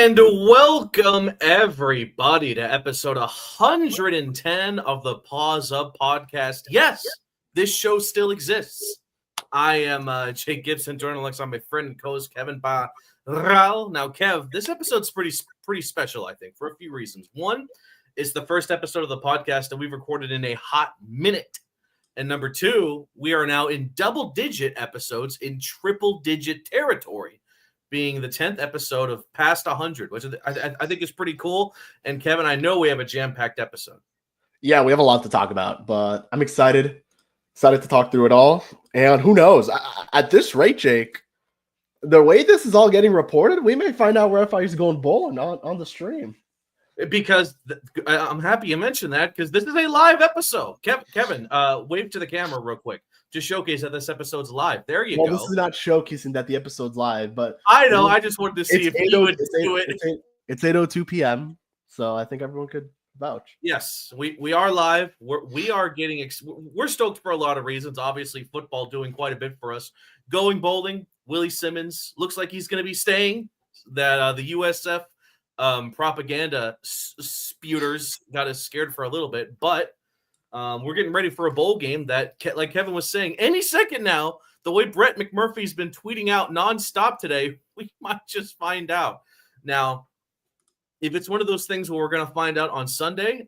And welcome everybody to episode 110 of the Paws Up podcast. Yes, this show still exists. I am Jake Gibson, journalist. I'm my friend and co-host Kevin Barral. Now, Kev, this episode's pretty special, I think, for a few reasons. One, it's the first episode of the podcast that we've recorded in a hot minute. And number two, we are now in double-digit episodes in triple-digit territory, being the 10th episode of past 100, which I think is pretty cool. And Kevin, I know we have a jam-packed episode. Yeah, we have a lot to talk about, but I'm excited to talk through it all. And who knows? At this rate, Jake, the way this is all getting reported, we may find out where FIU is going bowling on the stream. Because I'm happy you mentioned that, because this is a live episode. Kevin, wave to the camera real quick. Just showcase that this episode's live. There you go. Well, this is not showcasing that the episode's live, but I know. I just wanted to see if you would do it. It's 8:02 p.m., so I think everyone could vouch. Yes, we are live. We're stoked for a lot of reasons. Obviously, football doing quite a bit for us. Going bowling, Willie Simmons looks like he's going to be staying. That the USF propaganda spewters got us scared for a little bit, but we're getting ready for a bowl game that, like Kevin was saying, any second now, the way Brett McMurphy's been tweeting out nonstop today, we might just find out. Now, if it's one of those things where we're going to find out on Sunday,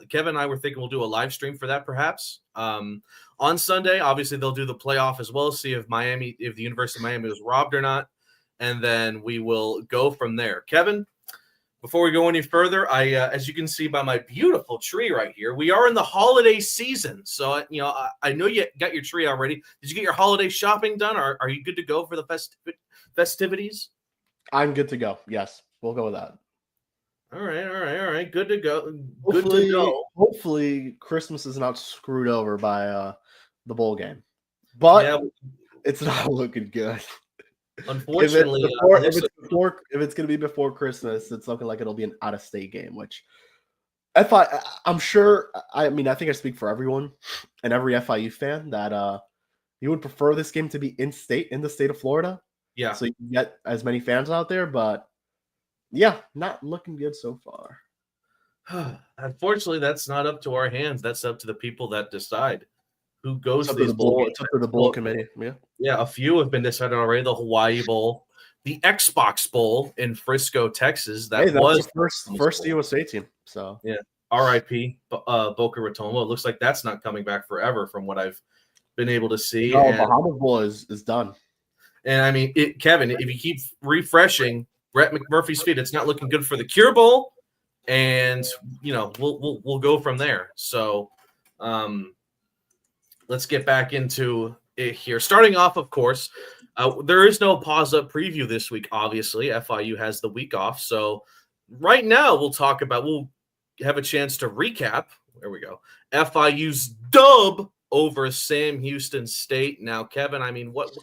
Kevin and I were thinking we'll do a live stream for that perhaps. On Sunday, obviously they'll do the playoff as well, see if the University of Miami was robbed or not, and then we will go from there. Kevin, before we go any further, as you can see by my beautiful tree right here, we are in the holiday season. So, I know you got your tree already. Did you get your holiday shopping done? Or are you good to go for the festivities? I'm good to go. Yes, we'll go with that. All right. Good to go. Hopefully, Christmas is not screwed over by the bowl game. But it's not looking good. Unfortunately, if it's going to be before Christmas, it's looking like it'll be an out-of-state game, which I'm sure, I think I speak for everyone and every FIU fan that you would prefer this game to be in the state of Florida. Yeah. So you can get as many fans out there, but yeah, not looking good so far. Unfortunately, that's not up to our hands. That's up to the people that decide who goes to these bowl games. It's up to the bowl committee. Yeah, a few have been decided already. The Hawaii Bowl, the Xbox Bowl in Frisco, Texas. That was the first USA team. So yeah, R.I.P. Boca Raton. It looks like that's not coming back forever, from what I've been able to see. No, Bahamas Bowl is done. And Kevin, if you keep refreshing Brett McMurphy's feed, it's not looking good for the Cure Bowl, and we'll go from there. So, let's get back into it here. Starting off, of course, there is no Paws Up preview this week, obviously. FIU has the week off. So right now we'll have a chance to recap. There we go. FIU's dub over Sam Houston State. Now, Kevin, what's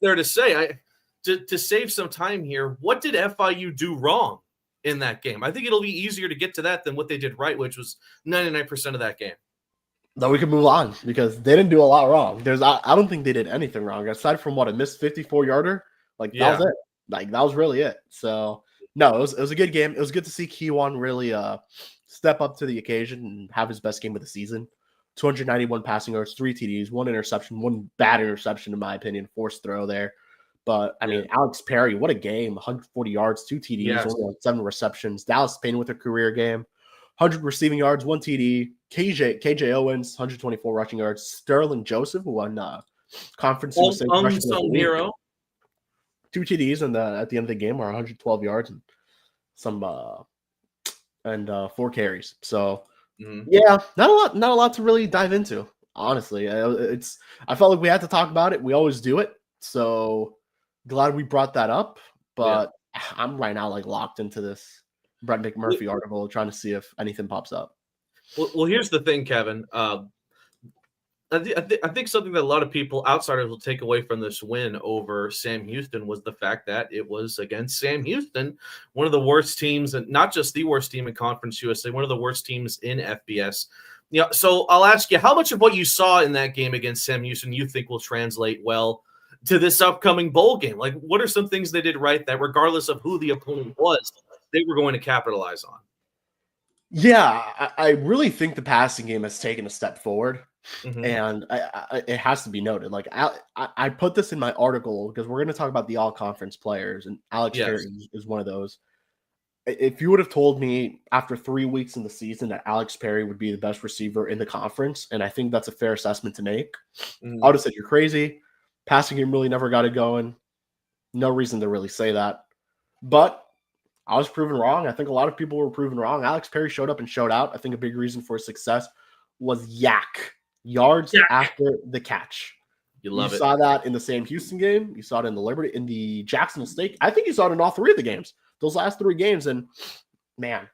there to say? To save some time here, what did FIU do wrong in that game? I think it'll be easier to get to that than what they did right, which was 99% of that game. Then we can move on because they didn't do a lot wrong. I don't think they did anything wrong aside from a missed 54-yarder. That was it. That was really it. So no, it was a good game. It was good to see Kiwan really step up to the occasion and have his best game of the season. 291 passing yards, 3 TDs, 1 interception, 1 bad interception in my opinion, forced throw there. But Alex Perry, what a game! 140 yards, 2 TDs, only on 7 receptions. Dallas Payne with a career game. 100 receiving yards, 1 TD. KJ Owens, 124 rushing yards. Sterling Joseph, who won conference unsung hero. 2 TDs, and at the end of the game are 112 yards and some 4 carries. So not a lot to really dive into. Honestly, I felt like we had to talk about it. We always do it. So glad we brought that up. But I'm right now locked into this Brett McMurphy article, trying to see if anything pops up. Well, here's the thing, Kevin. I think something that a lot of people, outsiders, will take away from this win over Sam Houston was the fact that it was against Sam Houston, one of the worst teams, and not just the worst team in Conference USA, one of the worst teams in FBS. So I'll ask you, how much of what you saw in that game against Sam Houston you think will translate well to this upcoming bowl game? Like, what are some things they did right that, regardless of who the opponent was, they were going to capitalize on? Yeah, I really think the passing game has taken a step forward, Mm-hmm. and it has to be noted. Like I put this in my article because we're going to talk about the all conference players, and Alex Yes. Perry is one of those. If you would have told me after 3 weeks in the season that Alex Perry would be the best receiver in the conference, and I think that's a fair assessment to make, I would have said you're crazy. Passing game really never got it going. No reason to really say that, but I was proven wrong. I think a lot of people were proven wrong. Alex Perry showed up and showed out. I think a big reason for his success was yards after the catch. You love it. Saw that in the Sam Houston game. You saw it in the Liberty, in the Jacksonville State. I think you saw it in all 3 of the games, those last 3 games. And man,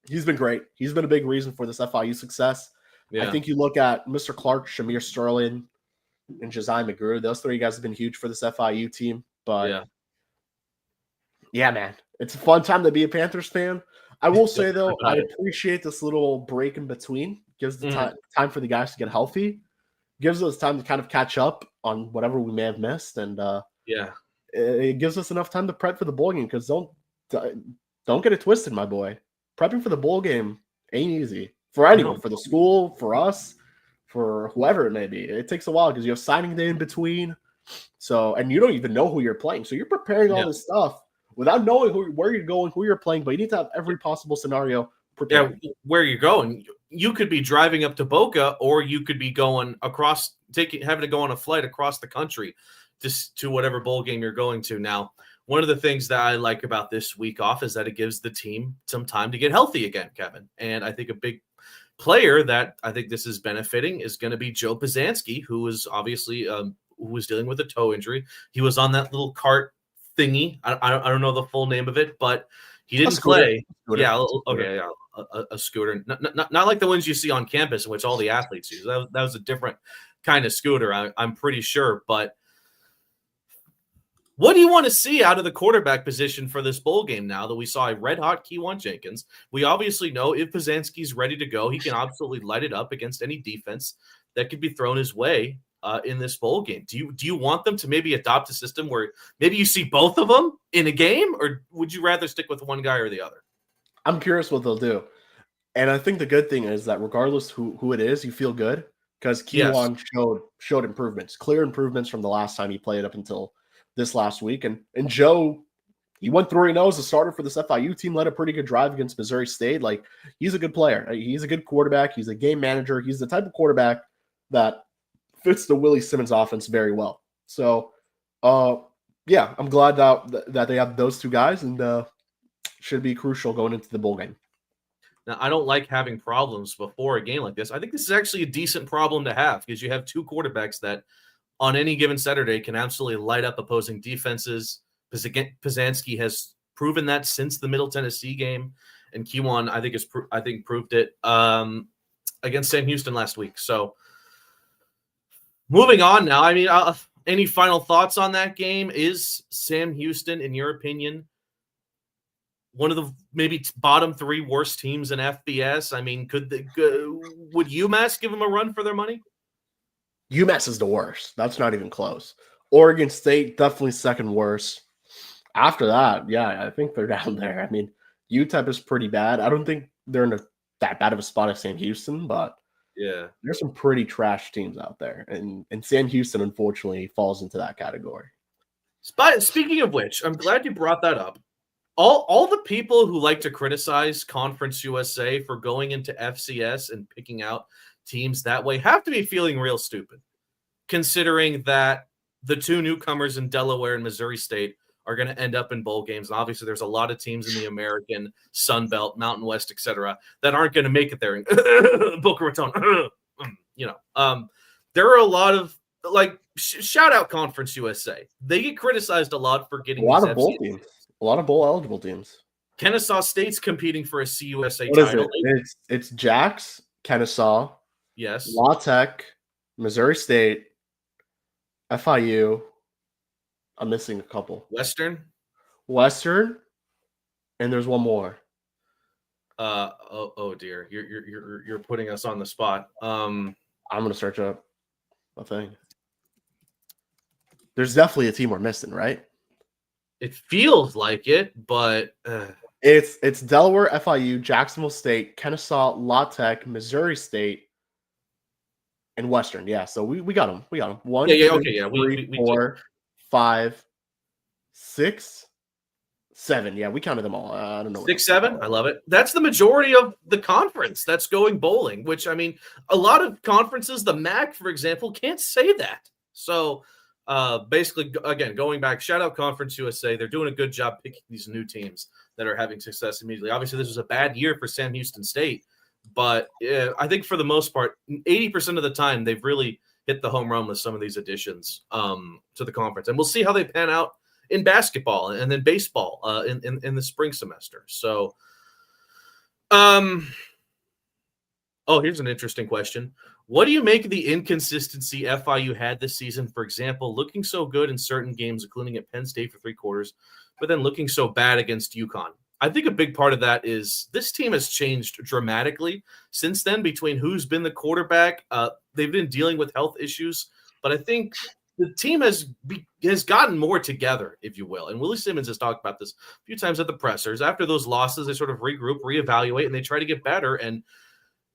he's been great. He's been a big reason for this FIU success. Yeah. I think you look at Mr. Clark, Shamir Sterling, and Josiah McGrew. Those 3 guys have been huge for this FIU team. But yeah, man, it's a fun time to be a Panthers fan. I will say, though, I appreciate this little break in between. Gives the time for the guys to get healthy. Gives us time to kind of catch up on whatever we may have missed. And it gives us enough time to prep for the bowl game, because don't get it twisted, my boy. Prepping for the bowl game ain't easy for anyone, for the school, for us, for whoever it may be. It takes a while because you have signing day in between. So, and you don't even know who you're playing. So you're preparing all this stuff without knowing where you're going, who you're playing, but you need to have every possible scenario prepared. Yeah, where you're going. You could be driving up to Boca, or you could be going across, having to go on a flight across the country to whatever bowl game you're going to. Now, one of the things that I like about this week off is that it gives the team some time to get healthy again, Kevin. And I think a big player that I think this is benefiting is going to be Joe Pizanski, who is obviously who was dealing with a toe injury. He was on that little cart thingy. I don't know the full name of it, but he didn't play. Yeah, okay, yeah, a scooter, not like the ones you see on campus in which all the athletes use. That was a different kind of scooter, I'm pretty sure. But what do you want to see out of the quarterback position for this bowl game now that we saw a red-hot Keywan Jenkins? We obviously know if Pizanski's ready to go, he can absolutely light it up against any defense that could be thrown his way in this bowl game. Do you want them to maybe adopt a system where maybe you see both of them in a game, or would you rather stick with one guy or the other? I'm curious what they'll do. And I think the good thing is that regardless who it is, you feel good, because Keywan showed improvements, clear improvements from the last time he played up until this last week. And Joe, he went 3-0 as a starter for this FIU team, led a pretty good drive against Missouri State. Like, he's a good player. He's a good quarterback. He's a game manager. He's the type of quarterback that fits the Willie Simmons offense very well. So, yeah, I'm glad that they have those 2 guys, and should be crucial going into the bowl game. Now, I don't like having problems before a game like this. I think this is actually a decent problem to have, because you have 2 quarterbacks that on any given Saturday can absolutely light up opposing defenses. Pizanski has proven that since the Middle Tennessee game, and Keywan, I think, proved it against Sam Houston last week. So, moving on now. I mean, any final thoughts on that game? Is Sam Houston, in your opinion, one of the maybe bottom 3 worst teams in FBS? I mean, would UMass give them a run for their money? UMass is the worst. That's not even close. Oregon State, definitely second worst. After that, yeah, I think they're down there. I mean, UTEP is pretty bad. I don't think they're in that bad of a spot as Sam Houston, but yeah, there's some pretty trash teams out there. And Sam Houston, unfortunately, falls into that category. Speaking of which, I'm glad you brought that up. All the people who like to criticize Conference USA for going into FCS and picking out teams that way have to be feeling real stupid, considering that the 2 newcomers in Delaware and Missouri State are going to end up in bowl games. And obviously, there's a lot of teams in the American Sun Belt, Mountain West, etc., that aren't going to make it there in Boca Raton. There are a lot of, like, shout out Conference USA. They get criticized a lot for getting a lot of bowl teams. A lot of bowl eligible teams. Kennesaw State's competing for a CUSA what title. Is it? It's Jax, Kennesaw, yes, La Tech, Missouri State, FIU. I'm missing a couple. Western, and there's one more. Oh dear, you're putting us on the spot. I'm gonna search up a thing. There's definitely a team we're missing, right? It feels like it, but it's Delaware, FIU, Jacksonville State, Kennesaw, La Tech, Missouri State, and Western. Yeah, so we got them. We got them. One, yeah, two, okay, yeah, three, we do. 4, 5, 6, 7. Yeah, we counted them all. I don't know. 6, 7. I love it. That's the majority of the conference that's going bowling, which I mean, a lot of conferences, the MAC, for example, can't say that. So basically, again, going back, shout out Conference USA. They're doing a good job picking these new teams that are having success immediately. Obviously, this was a bad year for Sam Houston State, but I think for the most part, 80% of the time, they've really hit the home run with some of these additions to the conference. And we'll see how they pan out in basketball and then baseball in the spring semester. So, here's an interesting question. What do you make of the inconsistency FIU had this season? For example, looking so good in certain games, including at Penn State for 3 quarters, but then looking so bad against UConn. I think a big part of that is this team has changed dramatically since then between who's been the quarterback. They've been dealing with health issues, but I think the team has gotten more together, if you will. And Willie Simmons has talked about this a few times at the pressers. After those losses, they sort of regroup, reevaluate, and they try to get better. And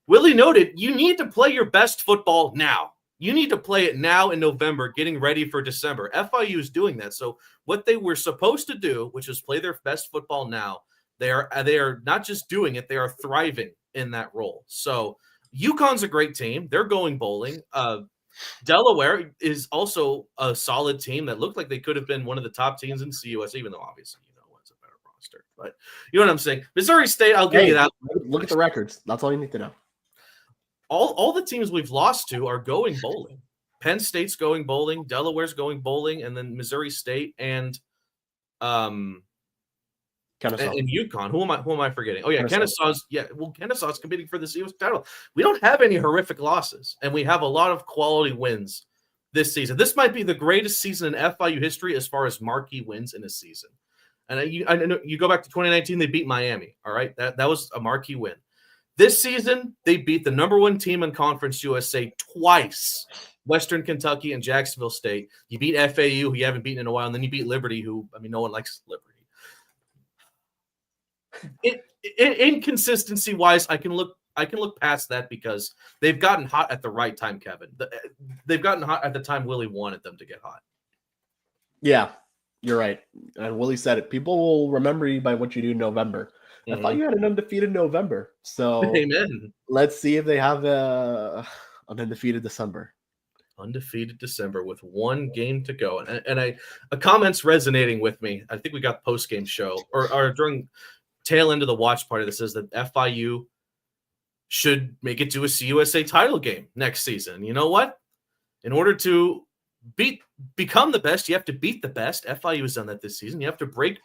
Willie noted, you need to play your best football now. You need to play it now in November, getting ready for December. FIU is doing that. So what they were supposed to do, which is play their best football now, they are not just doing it, they are thriving in that role. So UConn's a great team. They're going bowling. Delaware is also a solid team that looked like they could have been one of the top teams in CUS, even though obviously it's a better roster. But you know what I'm saying? Missouri State, I'll give you that. Look at the records. That's all you need to know. All the teams we've lost to are going bowling. Penn State's going bowling, Delaware's going bowling, and then Missouri State and Kennesaw. And UConn. Who am I forgetting? Oh yeah, Kennesaw's competing for the CUS title. We don't have any horrific losses, and we have a lot of quality wins this season. This might be the greatest season in FIU history as far as marquee wins in a season. And I know you go back to 2019, they beat Miami. All right, that was a marquee win. This season, they beat the number 1 team in Conference USA twice, Western Kentucky and Jacksonville State. You beat FAU, who you haven't beaten in a while, and then you beat Liberty, who, I mean, no one likes Liberty. Inconsistency-wise, I can look past that because they've gotten hot at the right time, Kevin. They've gotten hot at the time Willie wanted them to get hot. Yeah, you're right. And Willie said it. People will remember you by what you do in November. I thought you had an undefeated November. So amen. Let's see if they have an undefeated December. Undefeated December with 1 game to go. And a comment's resonating with me. I think we got post-game show or during tail end of the watch party that says that FIU should make it to a CUSA title game next season. You know what? In order to become the best, you have to beat the best. FIU has done that this season. You have to break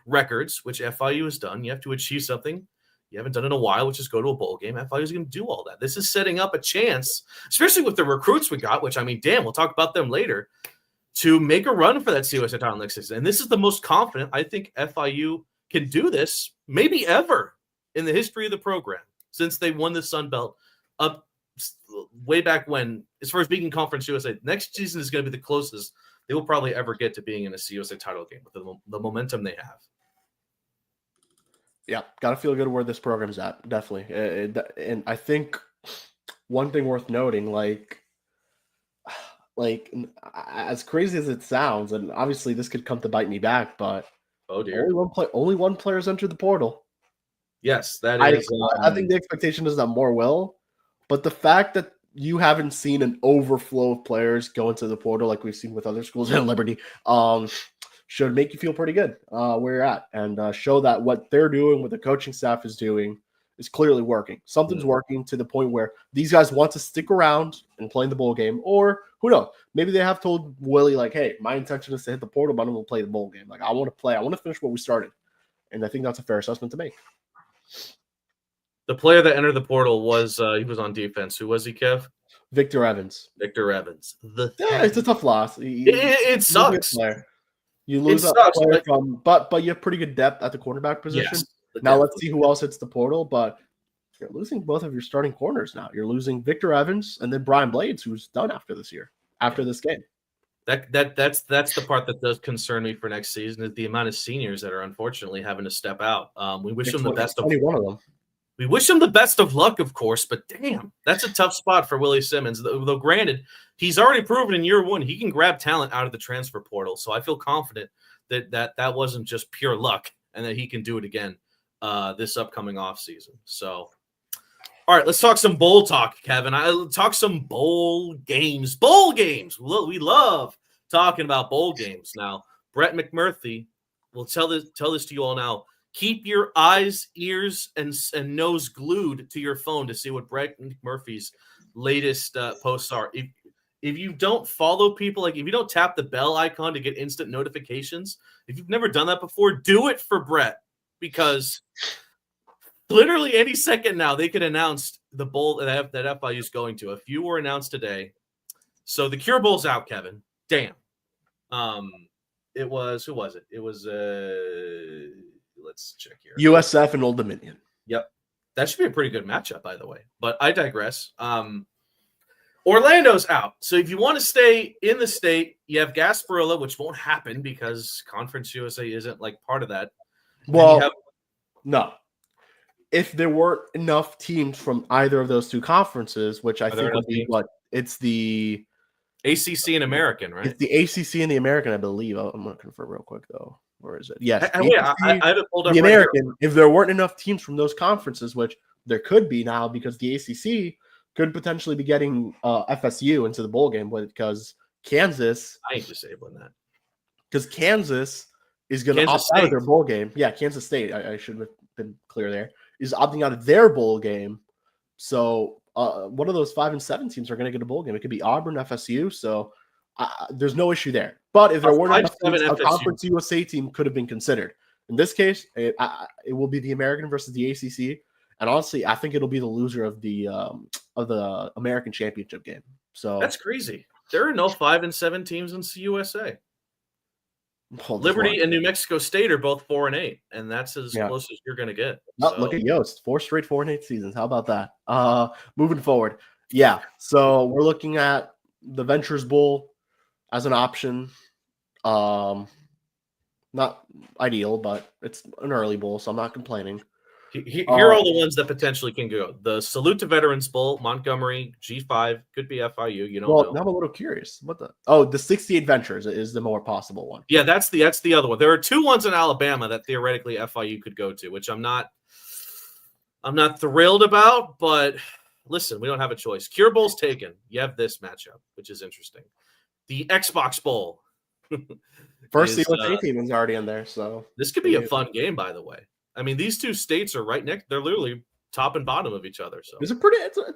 records, which FIU has done. You have to achieve something you haven't done in a while, which is go to a bowl game. FIU is going to do all that. This is setting up a chance, especially with the recruits we got, which, I mean, damn, we'll talk about them later, to make a run for that CUSA title next season. And this is the most confident I think FIU can do this maybe ever in the history of the program since they won the Sun Belt up way back when, as far as being in Conference USA. Next season is going to be the closest they will probably ever get to being in a CUSA title game with the momentum they have. Yeah, got to feel good where this program's at, definitely. And I think one thing worth noting, like as crazy as it sounds, and obviously this could come to bite me back, but oh dear, only one player's entered the portal. Yes, that is. I think the expectation is that more will, but the fact that you haven't seen an overflow of players go into the portal like we've seen with other schools in Liberty, should make you feel pretty good where you're at, and show that what they're doing, what the coaching staff is doing, is clearly working. Something's working to the point where these guys want to stick around and play in the bowl game, or who knows? Maybe they have told Willie, like, hey, my intention is to hit the portal, but I'm going to play the bowl game. Like, I want to play. I want to finish what we started. And I think that's a fair assessment to make. The player that entered the portal was he was on defense. Who was he, Kev? Victor Evans. It's a tough loss. It sucks. You lose a player but you have pretty good depth at the quarterback position. Yes, now let's see who else hits the portal. But you're losing both of your starting corners now. You're losing Victor Evans and then Brian Blades, who's done after this game. That's the part that does concern me for next season is the amount of seniors that are unfortunately having to step out. We wish them the best of 21 of them. We wish him the best of luck, of course, but damn, that's a tough spot for Willie Simmons. Though granted, he's already proven in year one he can grab talent out of the transfer portal. So I feel confident that wasn't just pure luck and that he can do it again this upcoming offseason. So, all right, let's talk some bowl talk, Kevin. I'll talk some bowl games. Bowl games. We love talking about bowl games. Now, Brett McMurphy will tell this to you all now. Keep your eyes, ears, and nose glued to your phone to see what Brett McMurphy's latest posts are. If you don't follow people, like if you don't tap the bell icon to get instant notifications, if you've never done that before, do it for Brett, because literally any second now they could announce the bowl that FIU is going to. A few were announced today. So the Cure Bowl's out, Kevin. Damn. It was, who was it? It was let's check here. USF and Old Dominion. Yep. That should be a pretty good matchup, by the way. But I digress. Orlando's out. So if you want to stay in the state, you have Gasparilla, which won't happen because Conference USA isn't like part of that. Well, no. If there weren't enough teams from either of those two conferences, which I think would be what? It's the ACC and American, right? It's the ACC and the American, I believe. I'm going to confirm real quick, though. Where is it? Yes. I have it pulled up. The American, if there weren't enough teams from those conferences, which there could be now because the ACC could potentially be getting FSU into the bowl game because Kansas. I ain't disabling that. Because Kansas is going to opt out of their bowl game. Yeah, Kansas State. I should have been clear there. Is opting out of their bowl game. So one of those 5 and 7 teams are going to get a bowl game. It could be Auburn, FSU. So there's no issue there. But if there weren't enough teams, a Conference USA team could have been considered. In this case, it will be the American versus the ACC. And honestly, I think it'll be the loser of the American Championship game. So that's crazy. There are no 5 and 7 teams in CUSA. Liberty and New Mexico State are both 4 and 8, and that's as close as you're going to get. So. Look at Yost, 4 straight 4 and 8 seasons. How about that? Moving forward, so we're looking at the Ventures Bowl as an option. Not ideal, but it's an early bowl, so I'm not complaining. Here are all the ones that potentially can go. The Salute to Veterans Bowl, Montgomery, G5, could be FIU. You don't know. Now I'm a little curious. The 68 Ventures is the more possible one. Yeah, that's the other one. There are 2 ones in Alabama that theoretically FIU could go to, which I'm not thrilled about, but listen, we don't have a choice. Cure Bowl's taken. You have this matchup, which is interesting. The Xbox Bowl. First, the USA team is already in there, so this could be a fun game, by the way. I mean, these 2 states are right next. They're literally top and bottom of each other. So it's a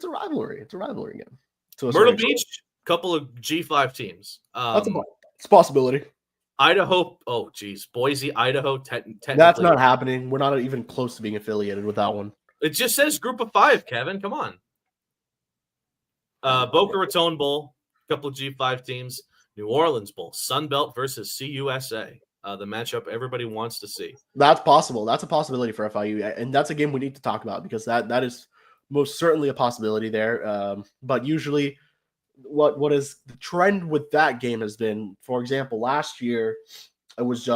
rivalry. It's a rivalry game. Myrtle Beach, couple of G5 teams. It's a possibility. Idaho. Oh, geez, Boise, Idaho. Technically, that's not happening. We're not even close to being affiliated with that one. It just says Group of 5. Kevin, come on. Boca Raton Bowl, couple of G5 teams. New Orleans Bowl, Sun Belt versus CUSA. The matchup everybody wants to see. That's possible. That's a possibility for FIU, and that's a game we need to talk about because that is most certainly a possibility there. But usually, what is the trend with that game has been, for example, last year it was who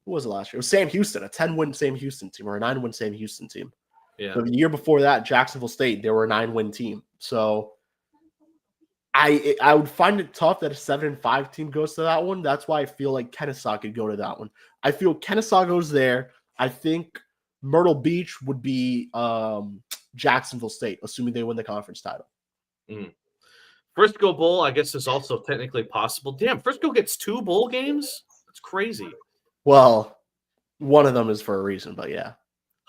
was it last year? It was Sam Houston, a 10-win Sam Houston team or a 9-win Sam Houston team. Yeah. So the year before that, Jacksonville State, they were a 9-win team. So I would find it tough that a 7-5 team goes to that one. That's why I feel like Kennesaw could go to that one. I feel Kennesaw goes there. I think Myrtle Beach would be Jacksonville State, assuming they win the conference title. Frisco Bowl, I guess, is also technically possible. Damn, Frisco gets 2 bowl games? That's crazy. Well, one of them is for a reason, but yeah.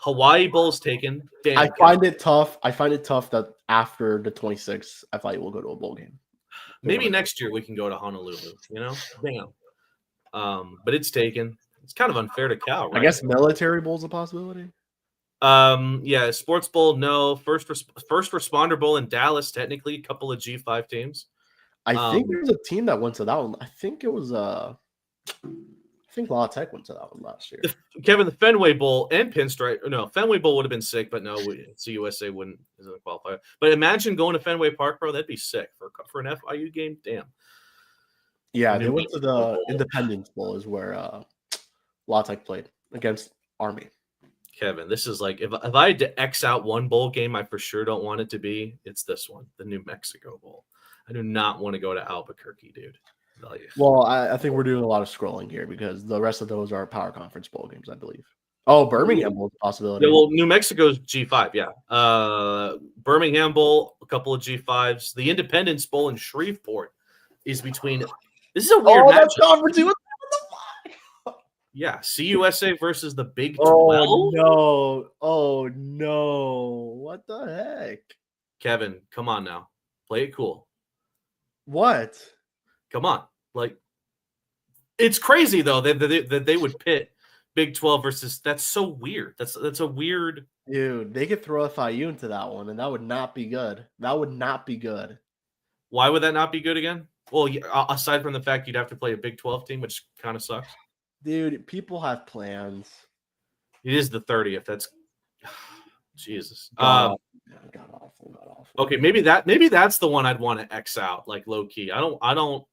Hawaii Bowl's taken. Damn, I find it tough that after the 26th, FIU will go to a bowl game. Maybe next year we can go to Honolulu, Damn. But it's taken. It's kind of unfair to Cal, right? I guess Military Bowl's a possibility. Yeah, Sports Bowl, no. First Responder Bowl in Dallas, technically, a couple of G5 teams. I think there was a team that went to that one. I think it was I think La Tech went to that one last year. Kevin, the Fenway Bowl and Pinstripe. No, Fenway Bowl would have been sick, but no, CUSA isn't qualify. But imagine going to Fenway Park, bro. That'd be sick for an FIU game. Damn. Yeah, The they New went to Mexico the Bowl. Independence Bowl is where La Tech played against Army. Kevin, this is like if I had to X out one bowl game I for sure don't want it to be, it's this one, the New Mexico Bowl. I do not want to go to Albuquerque, dude. Well, I think we're doing a lot of scrolling here because the rest of those are Power Conference Bowl games, I believe. Oh, Birmingham Bowl is a possibility. Yeah, well, New Mexico's G5, yeah. Birmingham Bowl, a couple of G5s. The Independence Bowl in Shreveport is between. This is a weird that's matchup. conference. Yeah, CUSA versus the Big 12. Oh no! Oh no! What the heck? Kevin, come on now, play it cool. What? Come on, like it's crazy though that they would pit Big 12 versus. That's so weird. That's a weird. Dude, they could throw FIU into that one, and that would not be good. That would not be good. Why would that not be good again? Well, aside from the fact you'd have to play a Big 12 team, which kind of sucks. Dude, people have plans. It is the 30th. That's Jesus. God awful. Okay, maybe that's the one I'd want to X out, like low key. I don't.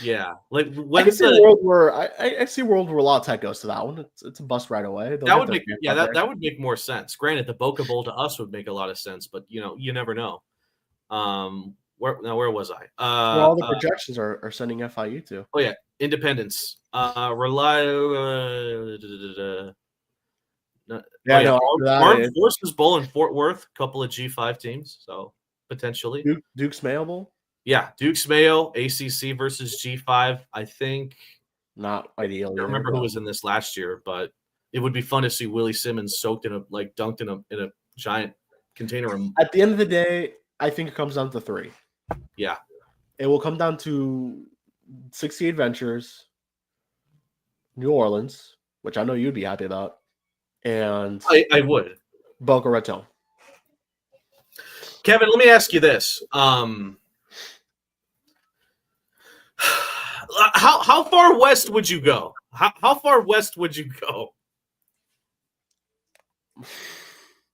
Yeah, like I can see a world where I see a world where La Tech goes to that one. It's a bust right away. That would make that would make more sense. Granted, the Boca Bowl to us would make a lot of sense, but you never know. Where was I? All the projections are sending FIU to. Oh yeah, Independence. Armed Forces Bowl in Fort Worth, a couple of G5 teams, so potentially Duke's Mayo Bowl. Yeah, Duke's Mayo, ACC versus G5. I think not ideal. I remember who was in this last year, but it would be fun to see Willie Simmons soaked in dunked in a giant container. At the end of the day, I think it comes down to 3. Yeah, it will come down to 68 Ventures, New Orleans, which I know you'd be happy about, and I would. Boca Raton. Kevin, let me ask you this: how far west would you go? How far west would you go?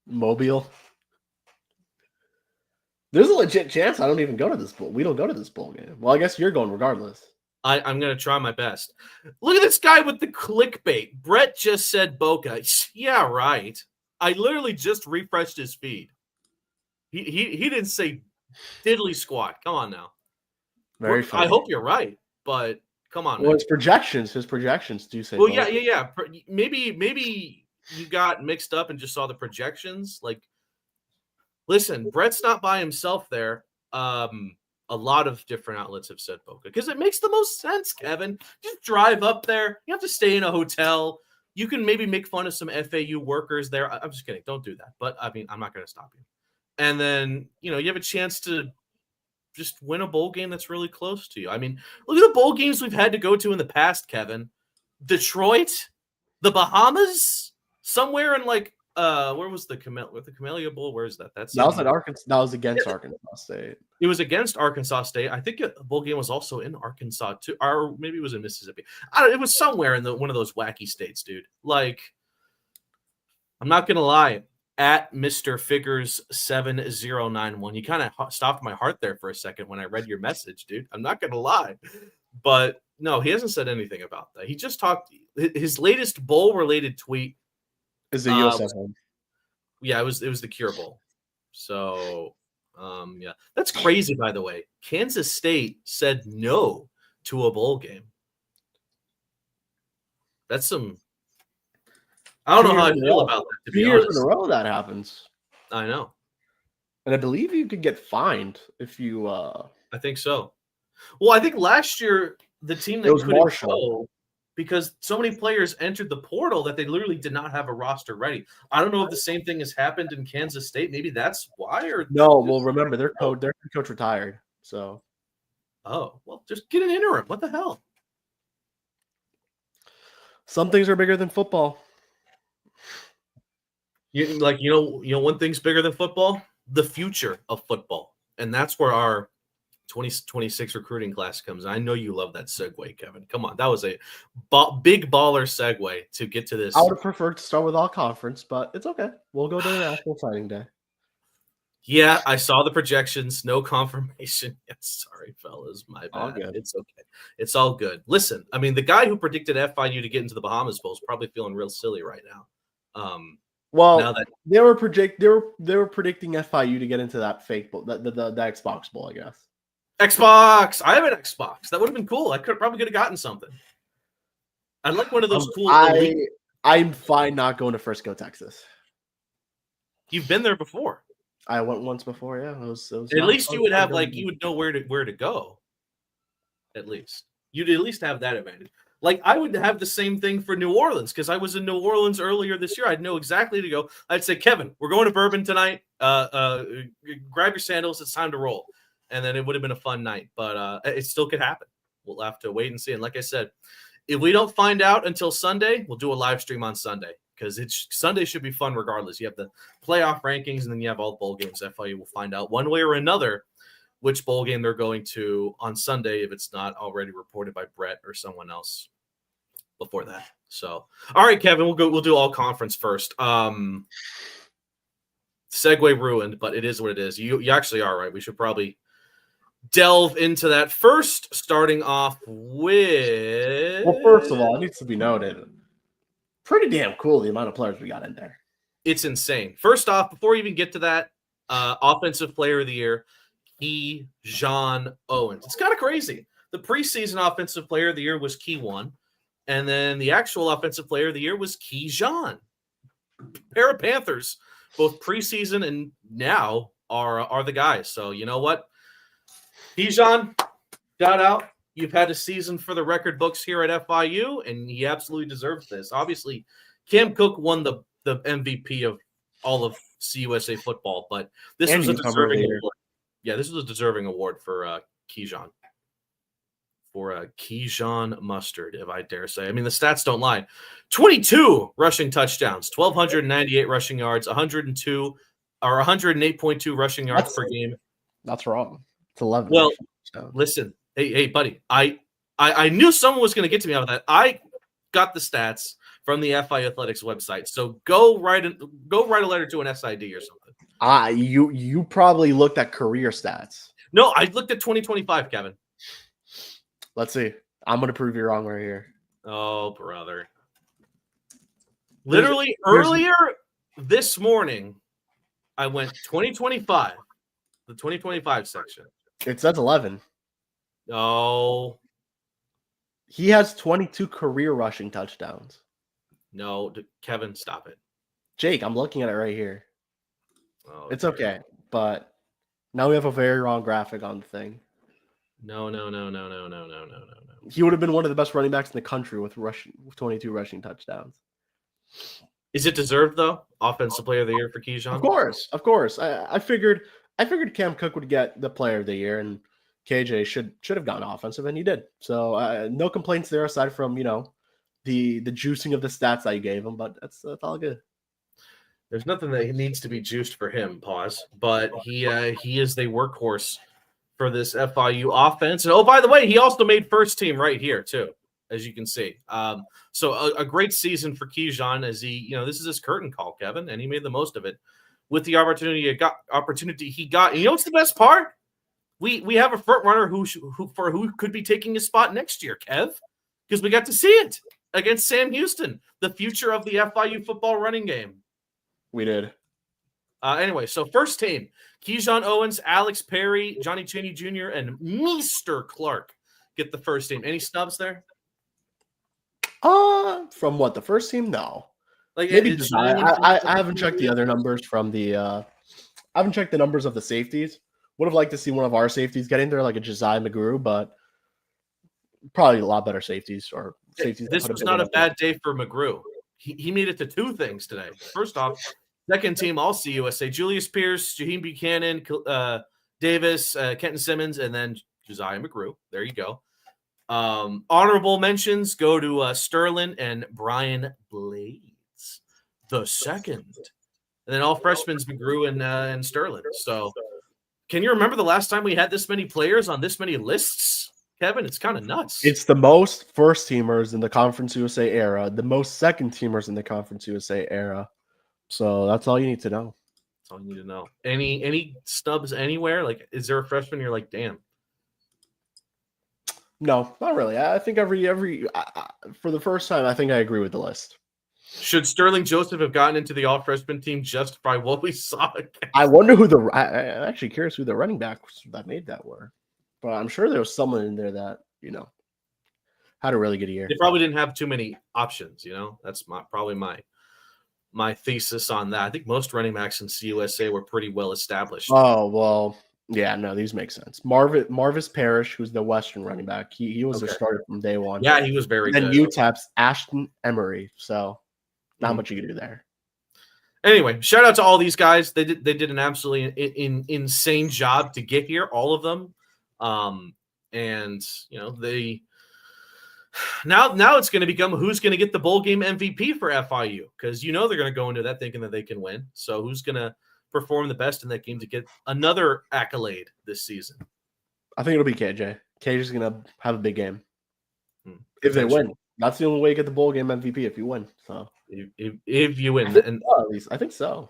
Mobile. There's a legit chance I don't even go to this bowl. We don't go to this bowl game. Well, I guess you're going regardless. I'm going to try my best. Look at this guy with the clickbait. Brett just said Boca. Yeah, right. I literally just refreshed his feed. He didn't say diddly squat. Come on now. Very funny. I hope you're right, but come on. Well, his projections do say. Well, yeah. Maybe you got mixed up and just saw the projections. Like, listen, Brett's not by himself there. A lot of different outlets have said Boca because it makes the most sense, Kevin. Just drive up there. You have to stay in a hotel. You can maybe make fun of some FAU workers there. I'm just kidding. Don't do that. But, I mean, I'm not going to stop you. And then, you have a chance to just win a bowl game that's really close to you. I mean, look at the bowl games we've had to go to in the past, Kevin. Detroit, the Bahamas, somewhere in where was the Camellia Bowl? Where is that? That was at Arkansas. That was against Arkansas State. It was against Arkansas State. I think the bowl game was also in Arkansas too, or maybe it was in Mississippi. It was somewhere in one of those wacky states, dude. Like, I'm not gonna lie. At Mr. Figures 7091, you kind of stopped my heart there for a second when I read your message, dude. I'm not gonna lie, but no, he hasn't said anything about that. He just talked. His latest bowl-related tweet is the USF one. Yeah, it was the Cure Bowl. So, yeah, that's crazy. By the way, Kansas State said no to a bowl game. That's some. I don't know how I feel about that, to be honest. 2 years in a row that happens. I know. And I believe you could get fined if you I think so. Well, I think last year the team that couldn't go because so many players entered the portal that they literally did not have a roster ready. I don't know if the same thing has happened in Kansas State. Maybe that's why. Or no, well, remember their coach retired. So well, just get an interim. What the hell? Some things are bigger than football. One thing's bigger than football, the future of football. And that's where our 2026 recruiting class comes. I know you love that segue, Kevin. Come on. That was a big baller segue to get to this. I would have preferred to start with all conference, but it's okay. We'll go to the National Signing Day. Yeah, I saw the projections. No confirmation. Yeah, sorry, fellas. My All bad. good. It's okay. It's all good. Listen, I mean, the guy who predicted FIU to get into the Bahamas Bowl is probably feeling real silly right now. Now Well, that they were predicting FIU to get into that fake bowl, the Xbox Bowl, I guess. Xbox, I have an Xbox. That would have been cool. I could have gotten something. I'd like one of those cool elite. I'm fine not going to Frisco, Texas. You've been there before. I went once before. Yeah, it was At least you would have you would know where to go. At least you'd at least have that advantage. Like I would have the same thing for New Orleans because I was in New Orleans earlier this year. I'd know exactly to go. I'd say, Kevin, we're going to Bourbon tonight. Grab your sandals. It's time to roll. And then it would have been a fun night, but it still could happen. We'll have to wait and see. And like I said, if we don't find out until Sunday, we'll do a live stream on Sunday because Sunday should be fun regardless. You have the playoff rankings and then you have all the bowl games. FIU will find out one way or another which bowl game they're going to on Sunday if it's not already reported by Brett or someone else before that. So, all right, Kevin, we'll do all conference first. Segue ruined, but it is what it is. You actually are right. We should probably delve into that first, starting off with. Well, first of all, it needs to be noted, pretty damn cool the amount of players we got in there. It's insane. First off, before we even get to that, offensive player of the year, Keyshawn Owens. It's kind of crazy. The preseason offensive player of the year was Key 1, and then the actual offensive player of the year was Keyshawn. Pair of Panthers, both preseason and now are the guys. So you know what? Keyshawn, shout out. You've had a season for the record books here at FIU, and he absolutely deserves this. Obviously, Cam Cook won the MVP of all of CUSA football, but this was a deserving award. Yeah, this was a deserving award for Keyshawn. For Keyshawn Mustard, if I dare say. I mean, the stats don't lie. 22 rushing touchdowns, 1,298 rushing yards, 102 or 108.2 rushing yards per game. That's wrong. It's 11. Well, listen, hey, buddy. I knew someone was going to get to me out of that. I got the stats from the FI Athletics website. So go write a letter to an SID or something. You probably looked at career stats. No, I looked at 2025, Kevin. Let's see. I'm going to prove you wrong right here. Oh, brother. Literally earlier this morning, I went 2025, the 2025 section. It says 11. Oh. He has 22 career rushing touchdowns. No, Kevin, stop it. Jake, I'm looking at it right here. Oh, it's okay, but now we have a very wrong graphic on the thing. No. He would have been one of the best running backs in the country with 22 rushing touchdowns. Is it deserved though? Offensive player of the year for Keyshawn? Of course. I figured Cam Cook would get the player of the year, and KJ should have gotten offensive, and he did. So no complaints there aside from the juicing of the stats that you gave him, but that's all good. There's nothing that needs to be juiced for him, Paws, but he is the workhorse for this FIU offense. And oh, by the way, he also made first team right here too, as you can see. So a great season for Keyshawn as he, this is his curtain call, Kevin, and he made the most of it with the opportunity he got. And you know what's the best part? We have a front runner who could be taking his spot next year, Kev, because we got to see it against Sam Houston, the future of the FIU football running game. We did. Anyway, so first team, Keyshawn Owens, Alex Perry, Johnny Chaney Jr., and Mr. Clark get the first team. Any snubs there? From what, the first team? No. Like maybe I haven't checked the other numbers from the I haven't checked the numbers of the safeties. Would have liked to see one of our safeties get in there, like a Josiah McGrew, but probably a lot better safeties or safeties. This was not a bad day for McGrew. He made it to two things today. First off, second team All CUSA: Julius Pierce, Jaheim Buchanan, Davis, Kenton Simmons, and then Josiah McGrew. There you go. Honorable mentions go to Sterling and Brian Blades, the second, and then all freshmen McGrew and Sterling. So, can you remember the last time we had this many players on this many lists? Kevin, it's kind of nuts. It's the most first teamers in the Conference USA era, the most second teamers in the Conference USA era. So that's all you need to know. That's all you need to know. Any snubs anywhere? Like, is there a freshman you're like, damn? No, not really. I think for the first time, I think I agree with the list. Should Sterling Joseph have gotten into the all freshman team just by what we saw? I wonder who I'm actually curious who the running backs that made that were, but I'm sure there was someone in there that had a really good year. They probably didn't have too many options. That's probably my thesis on that. I think most running backs in CUSA were pretty well established. Oh well. Yeah, no, these make sense. Marvis Parrish, who's the Western running back, he was a starter from day one. Yeah, he was very good. And UTEP's Ashton Emery, so not much you can do there. Anyway, shout out to all these guys. They did an absolutely insane job to get here, all of them. And they now it's going to become who's going to get the bowl game MVP for FIU, because they're going to go into that thinking that they can win. So who's going to perform the best in that game to get another accolade this season? I think it'll be KJ. KJ's going to have a big game if they win. That's the only way you get the bowl game MVP, if you win. So if you win, at least I think so.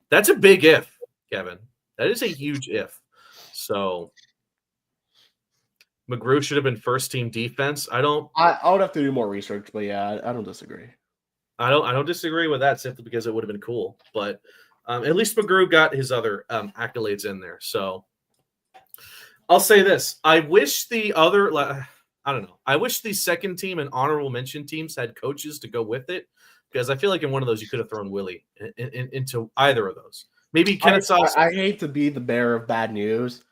That's a big if, Kevin. That is a huge if. So McGrew should have been first team defense. I would have to do more research, but yeah, I don't disagree. I don't disagree with that simply because it would have been cool. But at least McGrew got his other accolades in there. So I'll say this: I wish the other, I don't know. I wish the second team and honorable mention teams had coaches to go with it, because I feel like in one of those you could have thrown Willie into either of those. Maybe Kenneth Sauce. I hate to be the bearer of bad news,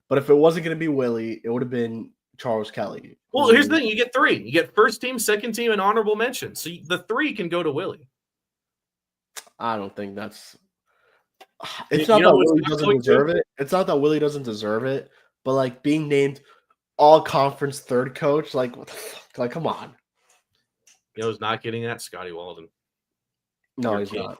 but if it wasn't going to be Willie, it would have been Charles Kelly. Well, here's the thing: you get three. You get first team, second team, and honorable mention. So the three can go to Willie. I don't think that's. It's not that Willie doesn't deserve it. It's not that Willie doesn't deserve it, but like being named all conference third coach, like what the fuck? Like, come on. Who's not getting that? Scotty Walden. No, he's not.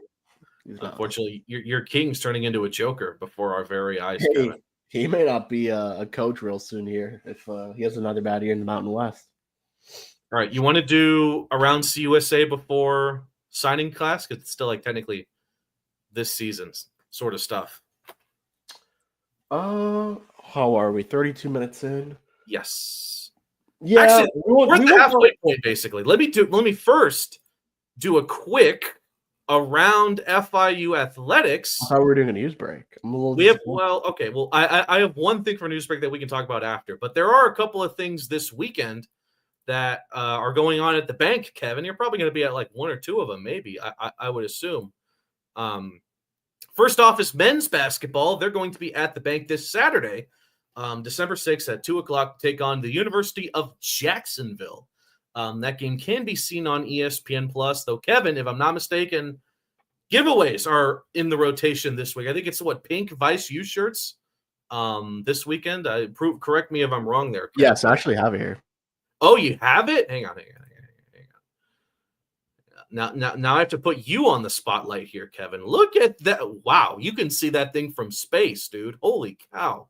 Unfortunately, your King's turning into a joker before our very eyes. Hey, he may not be a coach real soon here if he has another bad year in the Mountain West. All right, you want to do around CUSA before signing class? Because it's still like technically this season's sort of stuff. How are we? 32 minutes in. Yes. Yeah. Actually, we're at the halfway point, basically. Let me first do a quick around FIU athletics. I thought we were doing a news break. I have one thing for news break that we can talk about after, but there are a couple of things this weekend that are going on at the bank, Kevin. You're probably going to be at like one or two of them, maybe, I would assume. First off is men's basketball. They're going to be at the bank this Saturday, December 6th at 2:00 to take on the University of Jacksonville. That game can be seen on ESPN Plus, though, Kevin, if I'm not mistaken, giveaways are in the rotation this week. I think it's pink FIU shirts this weekend. Correct me if I'm wrong there, Kevin. Yes, I actually have it here. Oh, you have it? Hang on. Now I have to put you on the spotlight here, Kevin. Look at that. Wow, you can see that thing from space, dude. Holy cow.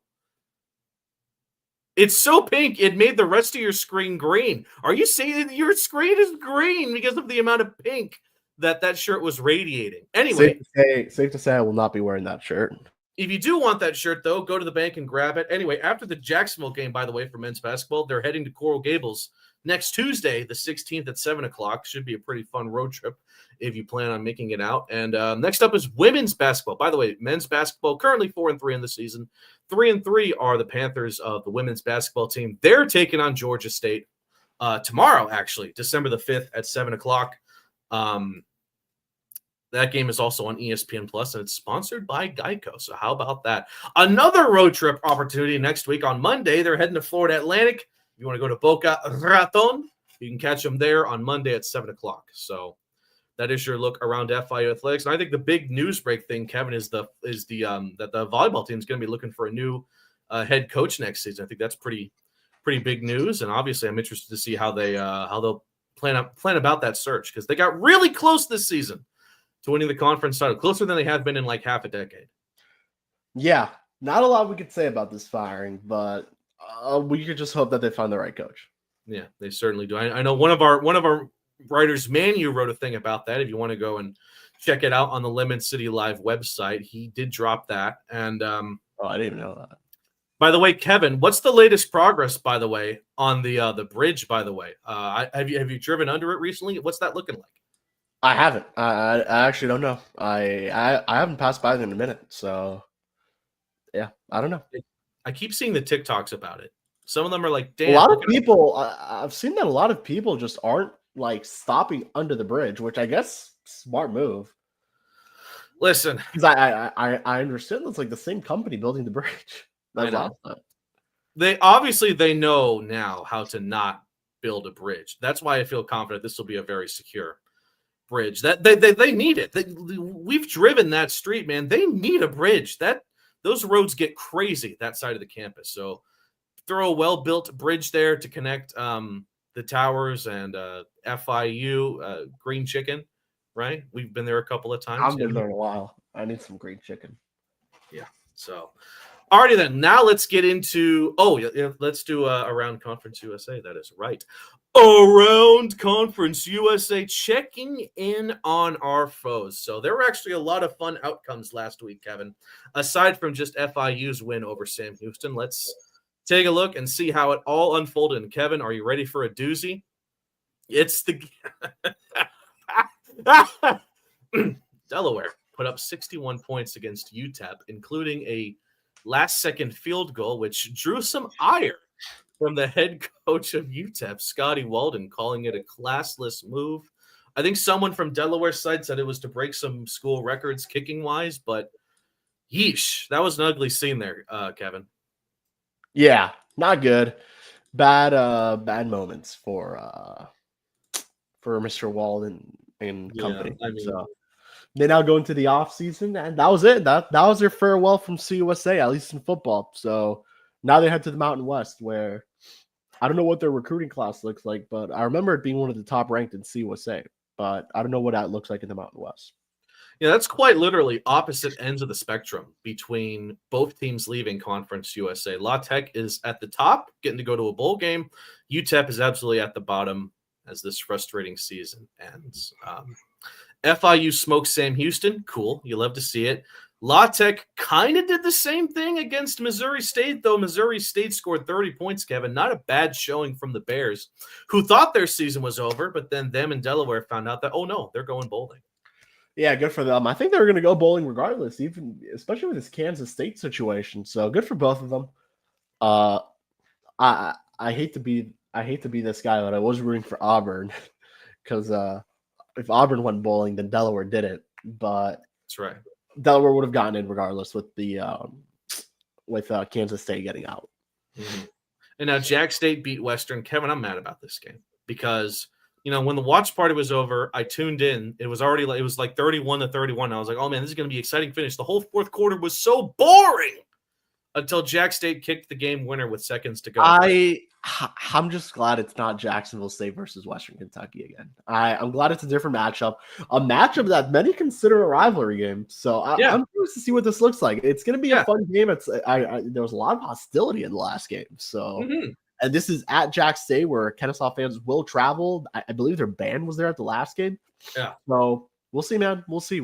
It's so pink, it made the rest of your screen green. Are you saying that your screen is green because of the amount of pink that shirt was radiating? Anyway. Safe to say I will not be wearing that shirt. If you do want that shirt, though, go to the bank and grab it. Anyway, after the Jacksonville game, by the way, for men's basketball, they're heading to Coral Gables next Tuesday, the 16th at 7 o'clock. Should be a pretty fun road trip if you plan on making it out. And next up is women's basketball. By the way, men's basketball currently 4-3 in the season. 3-3 are the Panthers of the women's basketball team. They're taking on Georgia State tomorrow, actually, December the 5th at 7 o'clock. That game is also on ESPN Plus, and it's sponsored by Geico. So how about that? Another road trip opportunity next week on Monday. They're heading to Florida Atlantic. If you want to go to Boca Raton, you can catch them there on Monday at 7 o'clock. So that is your look around FIU athletics. And I think the big news break thing, Kevin, is that the volleyball team is going to be looking for a new head coach next season. I think that's pretty big news. And obviously, I'm interested to see how they'll plan about that search, because they got really close this season to winning the conference title, closer than they have been in like half a decade. Yeah, not a lot we could say about this firing, but we could just hope that they find the right coach. Yeah, they certainly do. I know one of our Writers Manu wrote a thing about that. If you want to go and check it out on the Lemon City Live website, he did drop that. And I didn't even know that. by the way, Kevin, what's the latest progress? By the way, on the bridge. By the way, have you driven under it recently? What's that looking like? I haven't. I actually don't know. I haven't passed by it in a minute. So yeah, I don't know. I keep seeing the TikToks about it. Some of them are like, damn. A lot of people, I've seen that a lot of people just aren't like stopping under the bridge, which I guess smart move. Listen, because I understand it's like the same company building the bridge. I know. They know now how to not build a bridge. That's why I feel confident this will be a very secure bridge. That they need it. We've driven that street, man. They need a bridge. Those roads get crazy that side of the campus. So throw a well-built bridge there to connect the towers and FIU green chicken. Right, we've been there a couple of times. I've been there in a while. I need some green chicken. Yeah. So, alrighty then. Now let's get into. Let's do Around Conference USA. That is right. Around Conference USA, checking in on our foes. So there were actually a lot of fun outcomes last week, Kevin. Aside from just FIU's win over Sam Houston, let's take a look and see how it all unfolded. And Kevin, are you ready for a doozy? It's the Delaware put up 61 points against UTEP, including a last-second field goal, which drew some ire from the head coach of UTEP, Scotty Walden, calling it a classless move. I think someone from Delaware's side said it was to break some school records kicking-wise, but yeesh, that was an ugly scene there, Kevin. Yeah, not good. Bad moments for Mr. Walden and company. I mean, so they now go into the off season, and that was it. That was their farewell from CUSA, at least in football. So now they head to the Mountain West, where I don't know what their recruiting class looks like, but I remember it being one of the top ranked in CUSA. But I don't know what that looks like in the Mountain West. Yeah, that's quite literally opposite ends of the spectrum between both teams leaving Conference USA. La Tech is at the top, getting to go to a bowl game. UTEP is absolutely at the bottom as this frustrating season ends. FIU smoked Sam Houston. Cool. You love to see it. La Tech kind of did the same thing against Missouri State, though Missouri State scored 30 points, Kevin. Not a bad showing from the Bears, who thought their season was over, but then them and Delaware found out that, oh, no, they're going bowling. Yeah, good for them. I think they were going to go bowling regardless, especially with this Kansas State situation. So good for both of them. I hate to be this guy, but I was rooting for Auburn because if Auburn went bowling, then Delaware didn't. But that's right. Delaware would have gotten in regardless with the Kansas State getting out. Mm-hmm. And now Jack State beat Western. Kevin, I'm mad about this game because when the watch party was over, I tuned in. It was already it was like 31-31. I was like, oh man, this is going to be an exciting finish. The whole fourth quarter was so boring until Jack State kicked the game winner with seconds to go. I'm just glad it's not Jacksonville State versus Western Kentucky again. I'm glad it's a different matchup, a matchup that many consider a rivalry game. So I'm curious to see what this looks like. It's going to be a fun game. There was a lot of hostility in the last game. So, and this is at Jack State where Kennesaw fans will travel. I believe their band was there at the last game. Yeah. So we'll see, man. We'll see.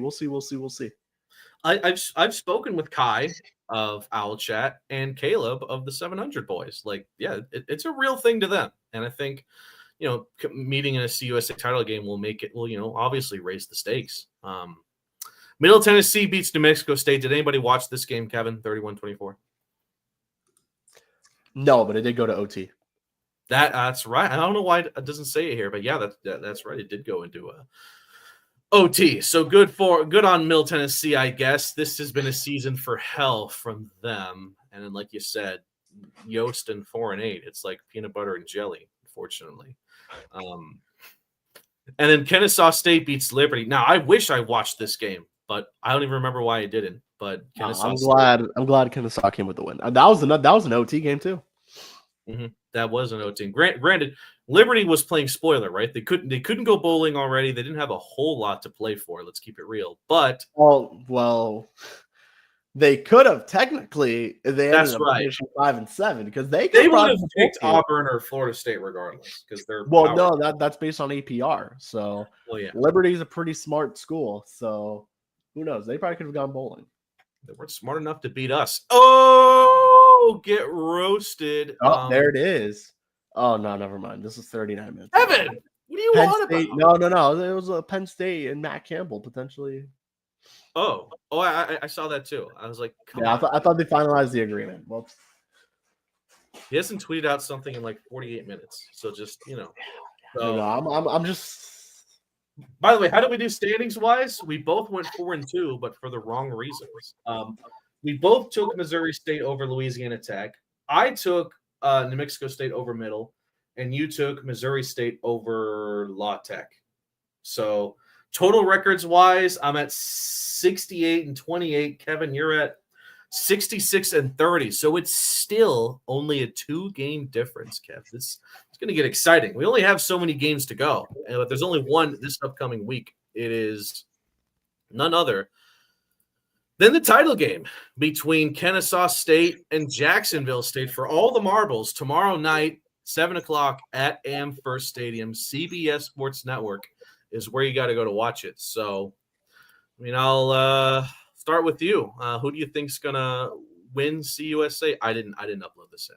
I've spoken with Kai of Owl Chat and Caleb of the 700 Boys. It's a real thing to them. And I think, meeting in a CUSA title game will obviously raise the stakes. Middle Tennessee beats New Mexico State. Did anybody watch this game, Kevin? 31-24. No, but it did go to OT. That's right. I don't know why it doesn't say it here, but yeah, that's right. It did go into OT. So good on Middle Tennessee, I guess. This has been a season for hell from them. And then, like you said, Yost and 4-8. It's like peanut butter and jelly, unfortunately. And then Kennesaw State beats Liberty. Now, I wish I watched this game, but I don't even remember why I didn't. But Kennesaw I'm glad Kennesaw came with the win. That was an OT game too. Mm-hmm. That was an OT. Granted, Liberty was playing spoiler, right? They couldn't go bowling already. They didn't have a whole lot to play for. Let's keep it real. But They could have technically. They That's ended up right. finishing 5 and 7 because they would have picked Auburn or Florida State regardless because they're no, that's based on APR. So yeah, Liberty's a pretty smart school. So who knows? They probably could have gone bowling. They weren't smart enough to beat us. Oh, get roasted. Oh, there it is. Oh no, never mind. This is 39 minutes. Evan, what do you Penn want State? about? No. It was a Penn State and Matt Campbell potentially. Oh, I saw that too. I was like, I thought they finalized the agreement. Whoops. He hasn't tweeted out something in like 48 minutes. So just, So, no, I'm just. By the way, how did we do standings wise? We both went 4-2, but for the wrong reasons. We both took Missouri State over Louisiana Tech. I took New Mexico State over Middle, and you took Missouri State over La Tech. So total records wise, I'm at 68-28. Kevin, you're at 66-30. So it's still only a 2-game difference, Kev. It's going to get exciting. We only have so many games to go, but there's only one this upcoming week. It is none other than the title game between Kennesaw State and Jacksonville State for all the marbles tomorrow night, 7:00 at Amherst Stadium. CBS Sports Network is where you got to go to watch it. So, I'll start with you. Who do you think's gonna win CUSA? I didn't upload this in.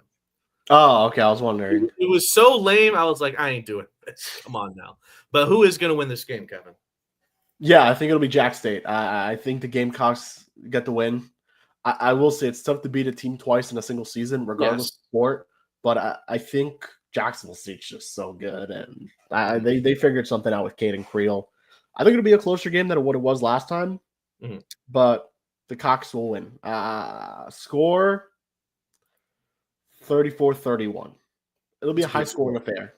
Oh, okay. I was wondering. It was so lame. I was like, I ain't doing this. Come on now. But who is gonna win this game, Kevin? Yeah, I think it'll be Jack State. I think the Gamecocks get the win. I will say it's tough to beat a team twice in a single season, regardless of sport. But I think Jacksonville State's just so good, and they figured something out with Caden Creel. I think it'll be a closer game than what it was last time, but the Cox will win. Score 34-31. It'll be a high-scoring affair.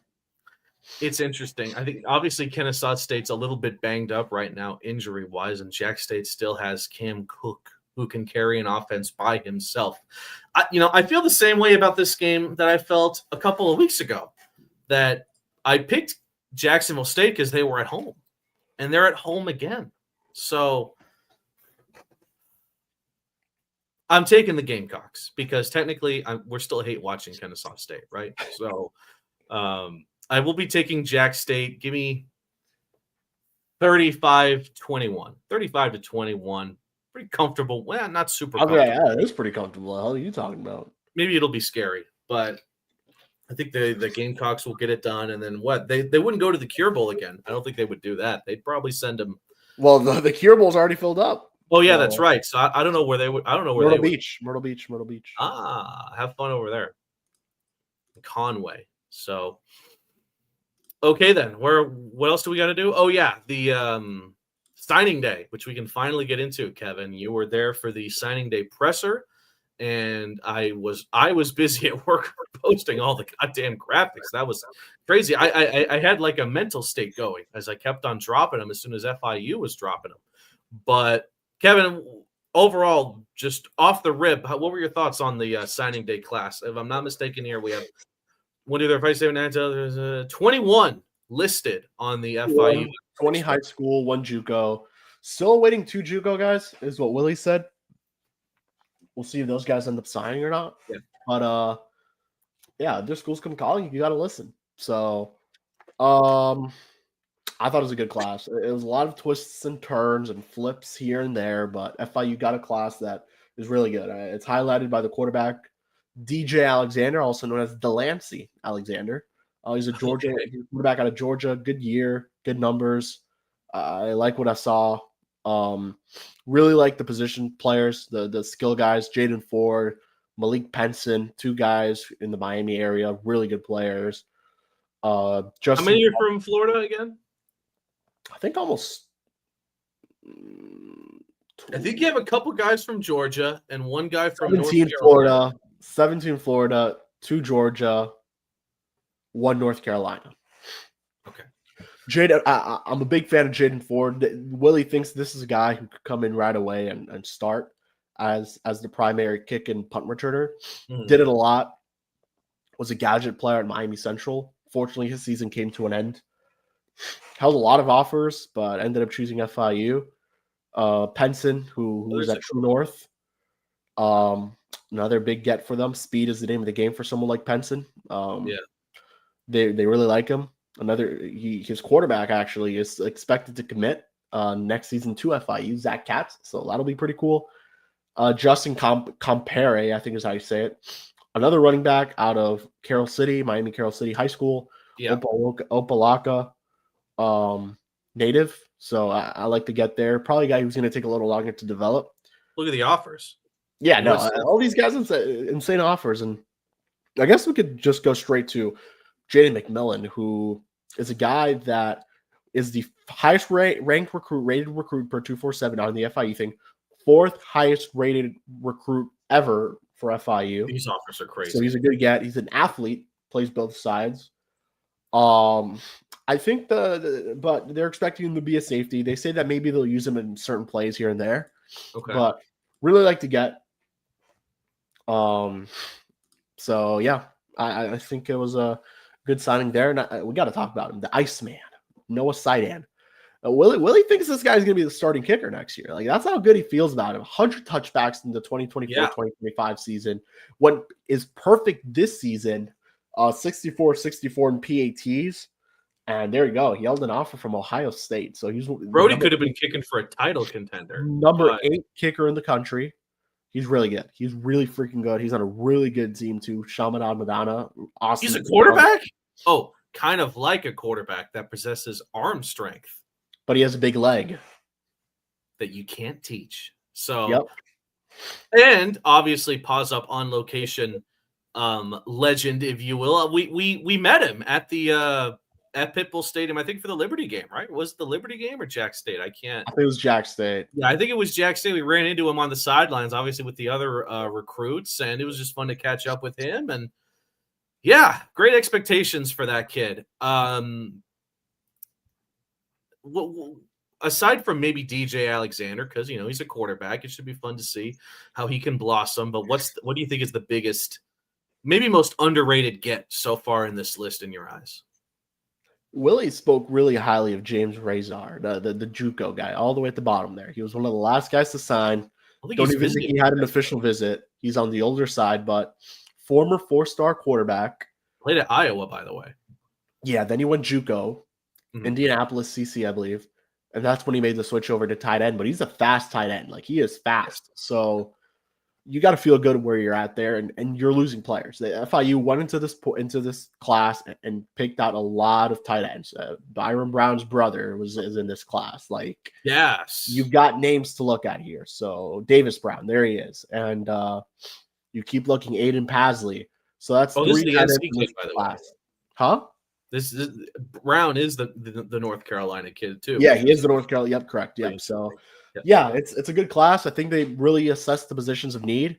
It's interesting. I think obviously Kennesaw State's a little bit banged up right now, injury-wise, and Jack State still has Cam Cook, who can carry an offense by himself. I feel the same way about this game that I felt a couple of weeks ago, that I picked Jacksonville State because they were at home, and they're at home again. So I'm taking the Gamecocks because technically we're still hate watching Kennesaw State, right? So I will be taking Jack State. Give me 35-21. 35-21. Pretty comfortable. Well, not super comfortable. Yeah, it is pretty comfortable. What the hell are you talking about? Maybe it'll be scary, but I think the Gamecocks will get it done. And then what? They wouldn't go to the Cure Bowl again. I don't think they would do that. They'd probably send them. Well, the Cure Bowl's already filled up. Oh, yeah, that's right. So I don't know where they would. I don't know where Myrtle Beach. Myrtle Beach. Have fun over there. Conway. So, okay then. What else do we got to do? Oh, yeah, the signing day, which we can finally get into, Kevin. You were there for the signing day presser, and I was busy at work posting all the goddamn graphics. That was crazy. I had like a mental state going as I kept on dropping them as soon as FIU was dropping them. But Kevin, overall, just off the rip, what were your thoughts on the signing day class? If I'm not mistaken, here we have 21 listed on the FIU. 20 high school, 1 JUCO. Still awaiting 2 JUCO guys, is what Willie said. We'll see if those guys end up signing or not. Yeah. But if their schools come calling, you got to listen. So, I thought it was a good class. It was a lot of twists and turns and flips here and there, but FIU got a class that is really good. It's highlighted by the quarterback, DJ Alexander, also known as Delancey Alexander. He's a Georgia quarterback out of Georgia. Good year, good numbers. I like what I saw. Really like the position players, the skill guys, Jaden Ford, Malik Penson, 2 guys in the Miami area, really good players. How many are from Florida again? I think almost. I think you have a couple guys from Georgia and 1 guy from 17 Florida, 17 Florida, 2 Georgia, 1 North Carolina. Okay. Jaden, I'm a big fan of Jaden Ford. Willie thinks this is a guy who could come in right away and start as the primary kick and punt returner. Did it a lot. Was a gadget player at Miami Central. Fortunately, his season came to an end. Held a lot of offers, but ended up choosing FIU. Penson, who was at True North. Another big get for them. Speed is the name of the game for someone like Penson. Yeah. They really like him. His quarterback actually is expected to commit next season to FIU, Zach Katz. So that'll be pretty cool. Justin Compere, I think is how you say it. Another running back out of Carroll City, Miami Carroll City High School. Yeah. Opalaka native. So I like to get there. Probably a guy who's going to take a little longer to develop. Look at the offers. Yeah, no, all these guys insane offers. And I guess we could just go straight to Jaden McMillan, who is a guy that is the highest rated recruit per 247 on the FIU thing, fourth highest rated recruit ever for FIU. These offers are crazy. So he's a good get. He's an athlete, plays both sides. I think but they're expecting him to be a safety. They say that maybe they'll use him in certain plays here and there. Okay. But really like to get. So yeah, I think it was a good signing there. And we got to talk about him, the Iceman, Noah Sidan. Willie thinks this guy's going to be the starting kicker next year. Like, that's how good he feels about him. 100 touchbacks in the 2024-2025 season. What is perfect this season, 64-64 in PATs. And there you go. He held an offer from Ohio State. So Brody could have been kicking for a title contender. Number 8 kicker in the country. He's really good. He's really freaking good. He's on a really good team too. Shamanad Madonna. Awesome. He's a quarterback? Oh, kind of like a quarterback that possesses arm strength. But he has a big leg. That you can't teach. So, yep. And obviously Paws up on location legend, if you will. We met him at the at Pitbull Stadium, I think for the Liberty game, right? Was it the Liberty game or Jack State? I think it was Jack State. Yeah, I think it was Jack State. We ran into him on the sidelines, obviously with the other recruits, and it was just fun to catch up with him. And yeah, great expectations for that kid. Aside from maybe DJ Alexander, because he's a quarterback, it should be fun to see how he can blossom. But what do you think is the biggest, maybe most underrated get so far in this list in your eyes? Willie spoke really highly of James Razor, the JUCO guy, all the way at the bottom there. He was one of the last guys to sign. Don't even think he had an official visit. He's on the older side, but former 4-star quarterback. Played at Iowa, by the way. Yeah, then he went JUCO, Indianapolis CC, I believe. And that's when he made the switch over to tight end. But he's a fast tight end. Like, he is fast. So you got to feel good where you're at there, and you're losing players. The FIU went into this class and picked out a lot of tight ends. Byron Brown's brother is in this class. Like, yes, you've got names to look at here. So Davis Brown, there he is, and you keep looking, Aiden Pasley. So that's 3 tight ends in this class. Huh? This is Brown is the North Carolina kid too. Yeah, he is the North Carolina. Yep, correct. Yep. So. Yeah, it's a good class. I think they really assess the positions of need.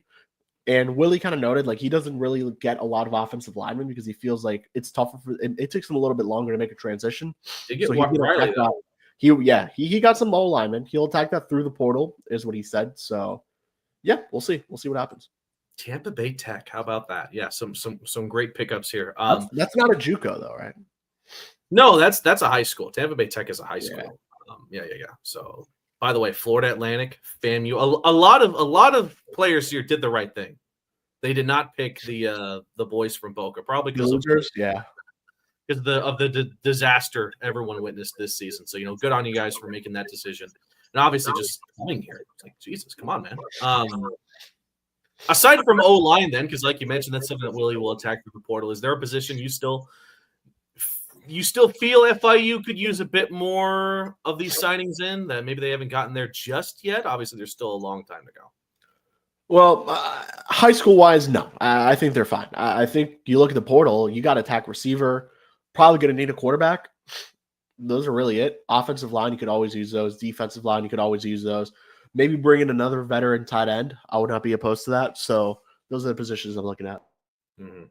And Willie kind of noted, like, he doesn't really get a lot of offensive linemen because he feels like it's tougher it takes him a little bit longer to make a transition. He got some low linemen. He'll attack that through the portal, is what he said. So yeah, we'll see. We'll see what happens. Tampa Bay Tech. How about that? Yeah, some great pickups here. That's not a JUCO though, right? No, that's a high school. Tampa Bay Tech is a high school. Yeah. So. By the way, Florida Atlantic, FAMU, a lot of players here did the right thing. They did not pick the boys from Boca, probably because of the disaster everyone witnessed this season. So good on you guys for making that decision, and obviously just coming here. It's like, Jesus, come on, man. Aside from O-line, then, because like you mentioned, that's something that Willie will attack through the portal. Is there a position you still feel FIU could use a bit more of these signings in, that maybe they haven't gotten there just yet? Obviously, there's still a long time to go. Well, high school wise, no. I think they're fine. I think you look at the portal, you got to attack receiver, probably going to need a quarterback. Those are really it. Offensive line, you could always use those. Defensive line, you could always use those. Maybe bring in another veteran tight end. I would not be opposed to that. So those are the positions I'm looking at. Mm-hmm.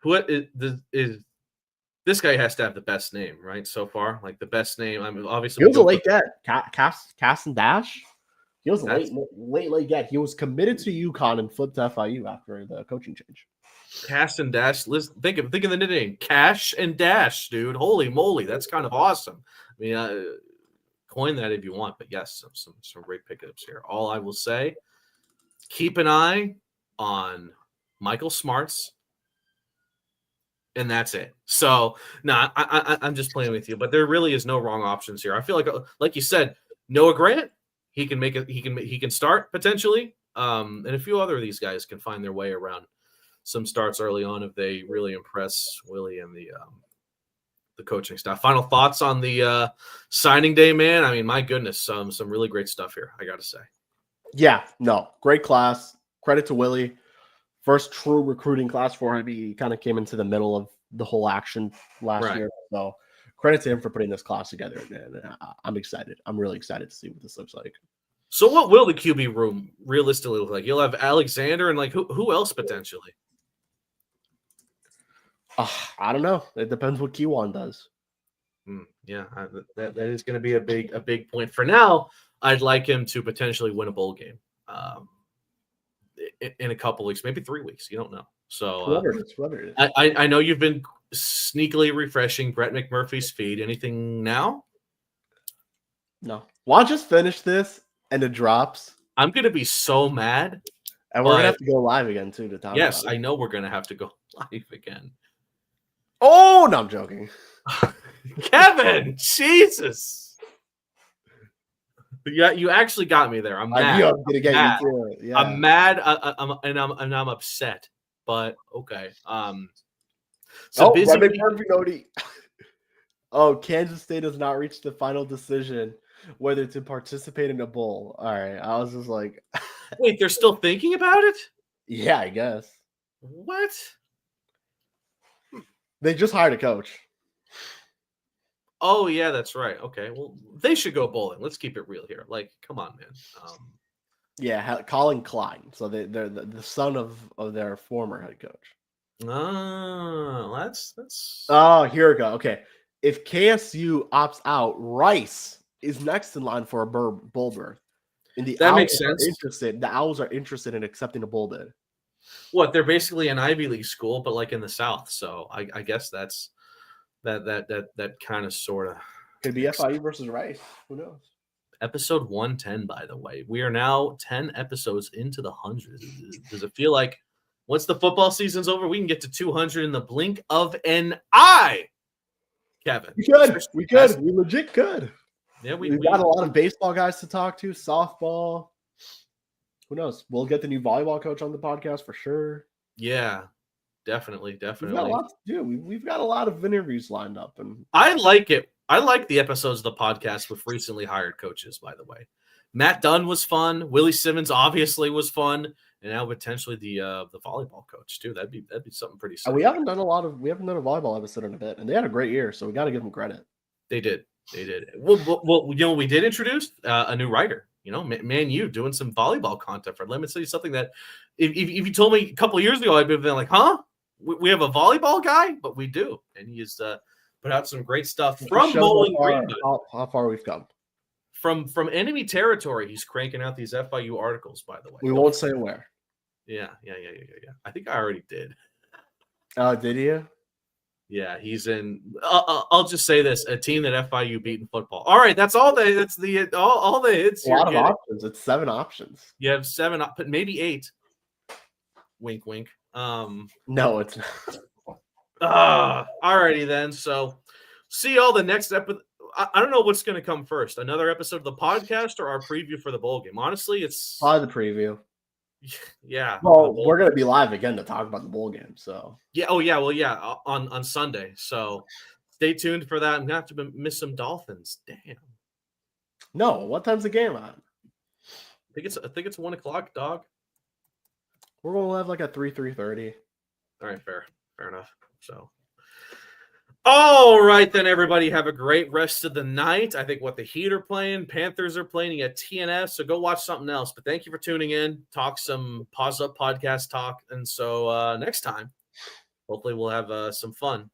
What is this guy has to have the best name, right? So far, like the best name. I mean, obviously, he was a late get. Cass and Dash. He was a late get. He was committed to UConn and flipped to FIU after the coaching change. Cass and Dash. Listen, think of the nickname, Cash and Dash, dude. Holy moly, that's kind of awesome. I mean, coin that if you want, but yes, some great pickups here. All I will say, keep an eye on Michael Smarts, and that's it. So, no, I'm just playing with you, but there really is no wrong options here. I feel like you said, Noah Grant, he can make it. He can start potentially, and a few other of these guys can find their way around some starts early on if they really impress Willie and the coaching staff. Final thoughts on the signing day, man. I mean, my goodness, some really great stuff here, I got to say. Yeah, no, great class. Credit to Willie. First true recruiting class for him. He kind of came into the middle of the whole action last year. So credit to him for putting this class together. And I'm excited. I'm really excited to see what this looks like. So what will the QB room realistically look like? You'll have Alexander and like who else potentially? I don't know. It depends what Kiwan does. Yeah, that is going to be a big point. For now, I'd like him to potentially win a bowl game in a couple weeks, maybe 3 weeks. You don't know. So whoever it is. I know you've been sneakily refreshing Brett McMurphy's feed. Anything now? No. Watch us finish this and it drops. I'm going to be so mad. And we're going to have to go live again, too, to talk Yes, about it. I know we're going to have to go live again. Oh, no, I'm joking. Kevin, Jesus. Yeah, you actually got me there. I'm mad. I knew I was going to get you through it. Yeah. I'm mad. I'm upset. But okay. Busy week. Oh, Kansas State has not reached the final decision whether to participate in a bowl. All right, I was just like, wait, they're still thinking about it? Yeah, I guess. What? They just hired a coach. Oh yeah, that's right. Okay, well, they should go bowling. Let's keep it real here. Like, come on, man. Yeah, Colin Klein. So they're the son of their former head coach. Oh, that's. Oh, here we go. Okay, if KSU opts out, Rice is next in line for a bowl berth. And that makes sense. The Owls are interested in accepting a bowl bid. What, they're basically an Ivy League school, but like in the South. So I guess that's that kind of sort of could be FIU versus Rice. Who knows? Episode 110, by the way. We are now 10 episodes into the hundreds. Does it feel like once the football season's over, we can get to 200 in the blink of an eye? Kevin, we could. We legit could. Yeah, we've got a lot of baseball guys to talk to. Softball. Who knows? We'll get the new volleyball coach on the podcast for sure. Yeah, definitely. We've got a lot to do. We've got a lot of interviews lined up, and I like it. I like the episodes of the podcast with recently hired coaches. By the way, Matt Dunn was fun. Willie Simmons obviously was fun, and now potentially the volleyball coach too. That'd be something pretty. We haven't done a volleyball episode in a bit, and they had a great year, so we got to give them credit. They did. Well, we did introduce a new writer. Man, you doing some volleyball content for. Let me tell you something that if you told me a couple of years ago, I'd be like, huh? We have a volleyball guy, but we do, and he's put out some great stuff from Bowling Green. How far we've come from enemy territory. He's cranking out these FIU articles. By the way, we won't say where. Yeah. I think I already did. Oh, did you? Yeah, he's in. I'll just say this: a team that FIU beat in football. All right, that's all. That's all the hits. A lot of options. It's 7 options. You have 7, but maybe 8. Wink, wink. No, it's not. Alrighty then. So, see y'all the next episode. I don't know what's going to come first: another episode of the podcast or our preview for the bowl game. Honestly, it's probably the preview. Yeah. Well, we're going to be live again to talk about the bowl game. So yeah. Oh yeah. Well, yeah. On Sunday. So stay tuned for that. I'm gonna have to miss some Dolphins. Damn. No. What time's the game on? I think it's 1 o'clock, dog. We're gonna have like a 3:30. All right. Fair enough. So. All right, then, everybody. Have a great rest of the night. I think the Heat are playing, Panthers are playing at TNS, so go watch something else. But thank you for tuning in. Talk some Paws Up podcast talk. And so next time, hopefully we'll have some fun.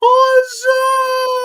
Paws Up!